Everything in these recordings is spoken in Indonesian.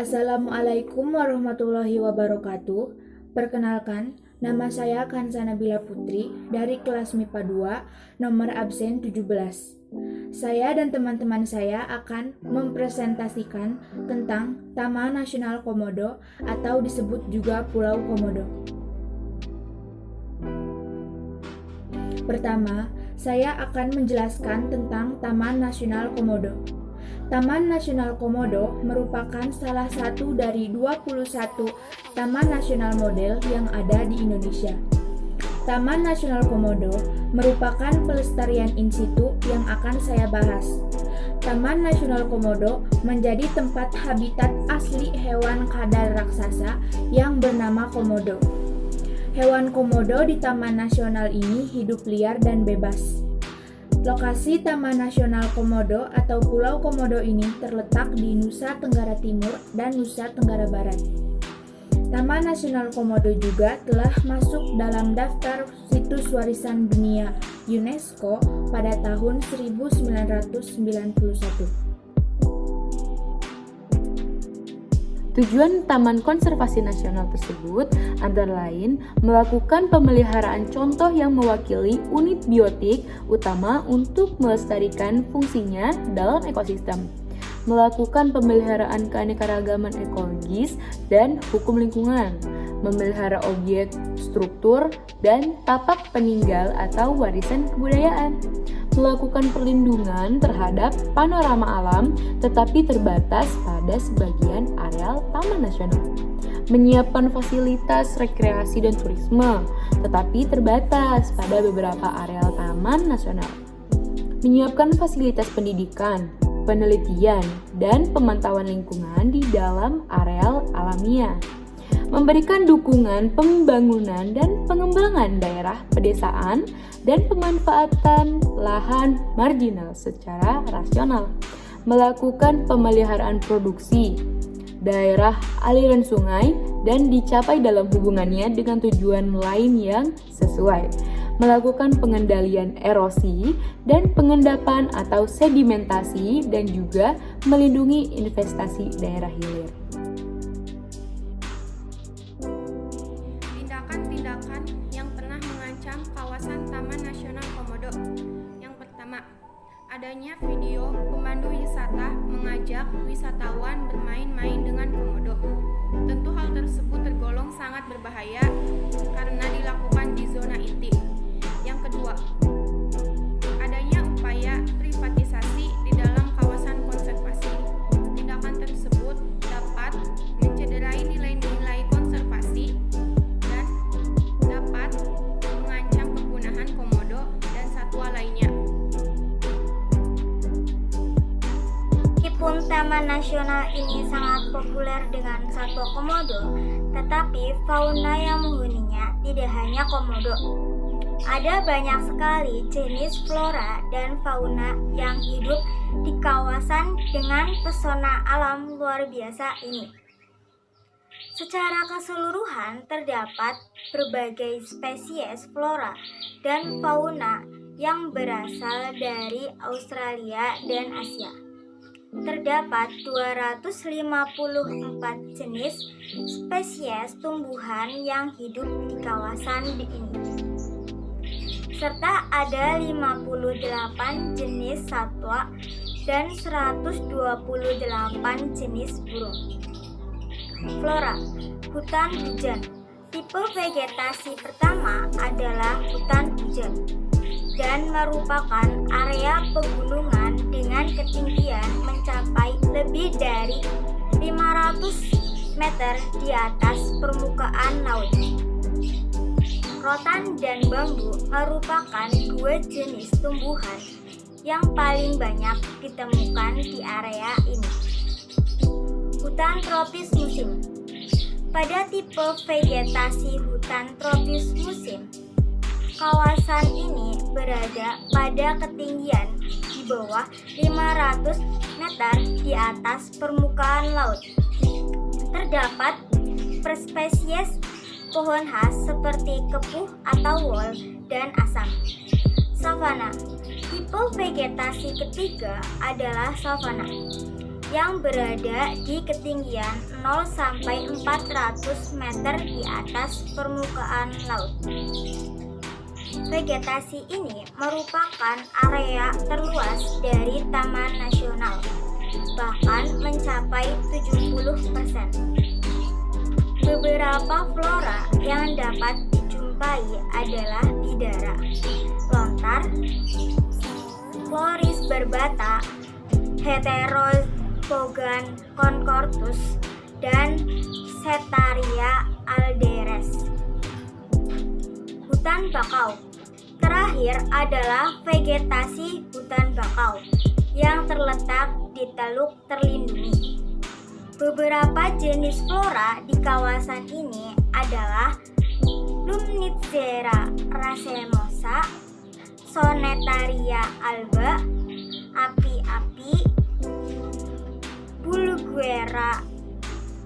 Assalamualaikum warahmatullahi wabarakatuh. Perkenalkan, nama saya Kansa Nabila Putri dari kelas MIPA 2, nomor absen 17. Saya dan teman-teman saya akan mempresentasikan tentang Taman Nasional Komodo atau disebut juga Pulau Komodo. Pertama, saya akan menjelaskan tentang Taman Nasional Komodo. Taman Nasional Komodo merupakan salah satu dari 21 taman nasional model yang ada di Indonesia. Taman Nasional Komodo merupakan pelestarian in situ yang akan saya bahas. Taman Nasional Komodo menjadi tempat habitat asli hewan kadal raksasa yang bernama komodo. Hewan komodo di Taman Nasional ini hidup liar dan bebas. Lokasi Taman Nasional Komodo atau Pulau Komodo ini terletak di Nusa Tenggara Timur dan Nusa Tenggara Barat. Taman Nasional Komodo juga telah masuk dalam daftar situs warisan dunia UNESCO pada tahun 1991. Tujuan Taman Konservasi Nasional tersebut antara lain melakukan pemeliharaan contoh yang mewakili unit biotik utama untuk melestarikan fungsinya dalam ekosistem, melakukan pemeliharaan keanekaragaman ekologis dan hukum lingkungan, memelihara objek, struktur, dan tapak peninggal atau warisan kebudayaan, melakukan perlindungan terhadap panorama alam tetapi terbatas pada sebagian areal Taman Nasional, menyiapkan fasilitas rekreasi dan turisme tetapi terbatas pada beberapa areal Taman Nasional, menyiapkan fasilitas pendidikan, penelitian, dan pemantauan lingkungan di dalam areal alamiah, memberikan dukungan pembangunan dan pengembangan daerah pedesaan dan pemanfaatan lahan marginal secara rasional, melakukan pemeliharaan produksi daerah aliran sungai dan dicapai dalam hubungannya dengan tujuan lain yang sesuai, melakukan pengendalian erosi dan pengendapan atau sedimentasi dan juga melindungi investasi daerah hilir. Tindakan-tindakan yang pernah mengancam kawasan Taman Nasional Komodo. Yang pertama, adanya video pemandu wisata mengajak wisatawan bermain-main dengan komodo. Tentu hal tersebut tergolong sangat berbahaya karena dilakukan di zona inti. Yang kedua, adanya upaya privatisasi di dalam kawasan konservasi. Tindakan tersebut dapat mencederai nilai-nilai konservasi dan dapat mengancam kepunahan komodo dan satwa lainnya. Meskipun Taman Nasional ini sangat populer dengan satwa komodo, tetapi fauna yang menghuninya tidak hanya komodo. Ada banyak sekali jenis flora dan fauna yang hidup di kawasan dengan pesona alam luar biasa ini. Secara keseluruhan terdapat berbagai spesies flora dan fauna yang berasal dari Australia dan Asia. Terdapat 254 jenis spesies tumbuhan yang hidup di kawasan ini, serta ada 58 jenis satwa dan 128 jenis burung. Flora, hutan hujan. Tipe vegetasi pertama adalah hutan hujan dan merupakan area pegunungan dengan ketinggian mencapai lebih dari 500 meter di atas permukaan laut. Rotan dan bambu merupakan dua jenis tumbuhan yang paling banyak ditemukan di area ini. Hutan tropis musim. Pada tipe vegetasi hutan tropis musim, kawasan ini berada pada ketinggian di bawah 500 meter di atas permukaan laut. Terdapat spesies pohon khas seperti kepuh atau wol dan asam. Savana. Tipe vegetasi ketiga adalah savana, yang berada di ketinggian 0 sampai 400 meter di atas permukaan laut. Vegetasi ini merupakan area terluas dari Taman Nasional, bahkan mencapai 70%. Beberapa flora yang dapat dijumpai adalah bidara, lontar, Floris barbata, Heteropogon contortus, dan Setaria alderes. Hutan bakau. Terakhir adalah vegetasi hutan bakau yang terletak di Teluk Terlindungi. Beberapa jenis flora di kawasan ini adalah Lumnitzeria racemosa, Sonetaria alba, api-api, Bulguera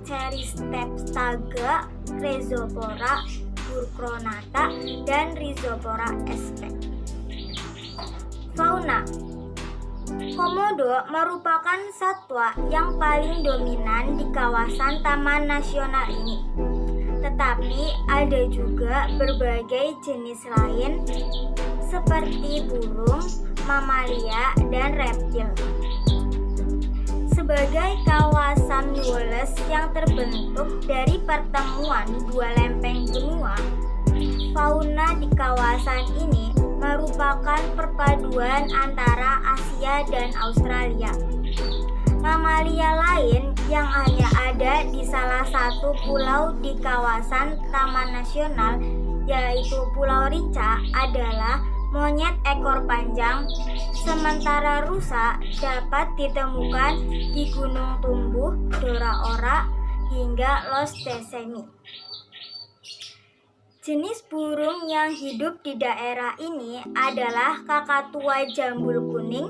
ceristepsaga, Rhizopora burcronata, dan Rhizopora sp. Fauna. Komodo merupakan satwa yang paling dominan di kawasan Taman Nasional ini. Tetapi ada juga berbagai jenis lain seperti burung, mamalia, dan reptil. Sebagai kawasan luas yang terbentuk dari pertemuan dua lempeng benua, fauna di kawasan ini merupakan perpaduan antara Asia dan Australia. Mamalia lain yang hanya ada di salah satu pulau di kawasan Taman Nasional, yaitu Pulau Rinca, adalah monyet ekor panjang, sementara rusa dapat ditemukan di Gunung Tumbuh, Dora-Ora, hingga Los Tessemi. Jenis burung yang hidup di daerah ini adalah kakatua jambul kuning,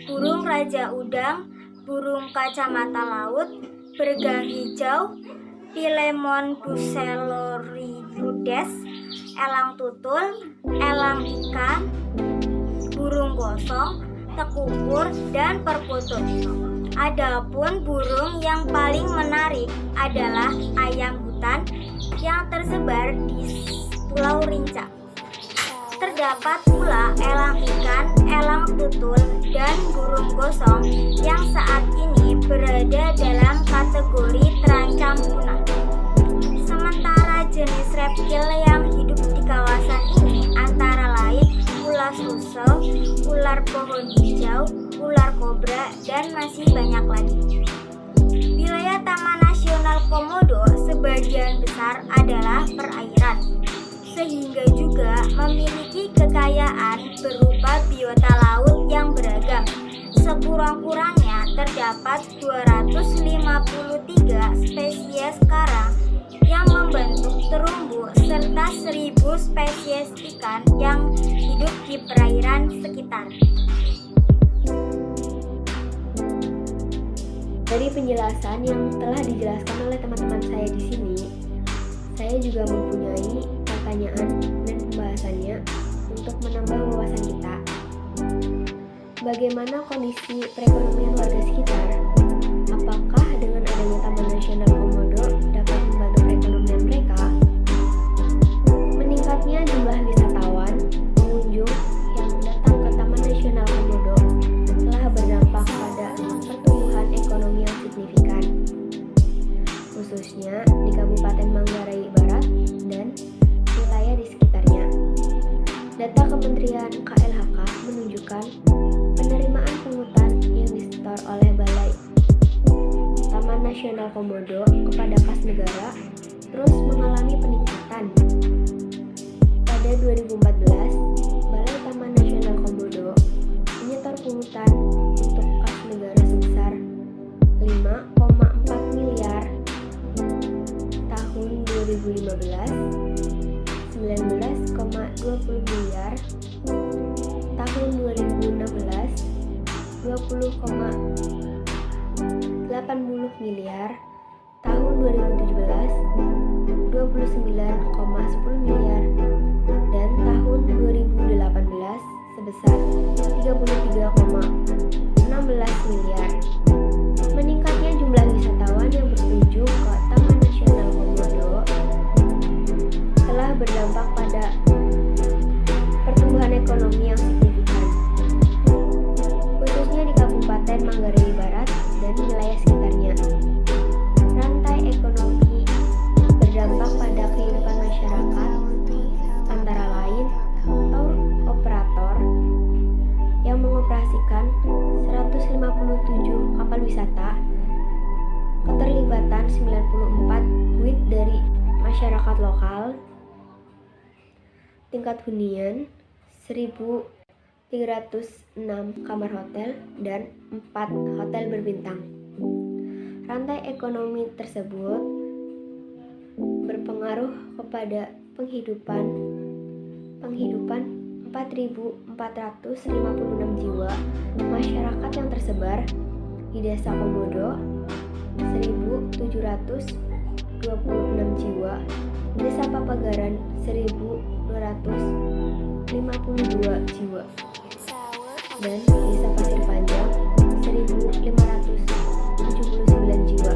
burung raja udang, burung kacamata laut, bergang hijau, Pilemon bucelorides, elang tutul, elang ikan, burung gosong, tekukur, dan perkutut. Adapun burung yang paling menarik adalah ayam hutan yang tersebar di Pulau Rinca. Terdapat pula elang ikan, elang tutul, dan burung gosong yang saat ini berada dalam kategori terancam punah. Sementara jenis reptil yang hidup di kawasan ini antara lain ulas rusel, ular pohon hijau, ular kobra, dan masih banyak lagi. Wilayah Taman Nasional Komodo sebagian besar adalah perairan, sehingga juga memiliki kekayaan berupa biota laut yang beragam. Sekurang-kurangnya terdapat 253 spesies karang yang membentuk terumbu serta 1000 spesies ikan yang hidup di perairan sekitar. Dari penjelasan yang telah dijelaskan oleh teman-teman saya di sini, saya juga mempunyai pertanyaan dan pembahasannya untuk menambah wawasan kita. Bagaimana kondisi perekonomian warga sekitar? Apakah dengan adanya Taman Nasional Komodo dapat membantu perekonomian mereka? Meningkatnya jumlah wisatawan, pengunjung yang datang ke Taman Nasional Komodo telah berdampak pada pertumbuhan ekonomi yang signifikan, khususnya di Kabupaten Manggarai Barat dan wilayah di sekitarnya. Data Kementerian KLHK menunjukkan penerimaan pungutan yang disetor oleh Balai Taman Nasional Komodo kepada kas negara terus mengalami peningkatan. Pada 2014, Balai Taman Nasional Komodo menyetor pungutan untuk kas negara sebesar 5,4 miliar. Tahun 2015, 19,20 miliar. Tahun 2016, 20,80 miliar. Tahun 2017, 29,10 miliar. Dan tahun 2018 sebesar 33,16 miliar. telah berdampak pada pertumbuhan ekonomi yang signifikan, khususnya di Kabupaten Manggarai Barat dan wilayah sekitarnya. Rantai ekonomi berdampak pada kehidupan masyarakat, antara lain tour operator yang mengoperasikan 157 kapal wisata, keterlibatan 94 WIT dari masyarakat lokal, tingkat hunian 1.306 kamar hotel, dan 4 hotel berbintang. Rantai ekonomi tersebut berpengaruh kepada penghidupan 4.456 jiwa masyarakat yang tersebar di Desa Komodo, 1.726 jiwa, Desa Papagaran 1.252 jiwa, dan Desa Pasir Panjang 1.579 jiwa.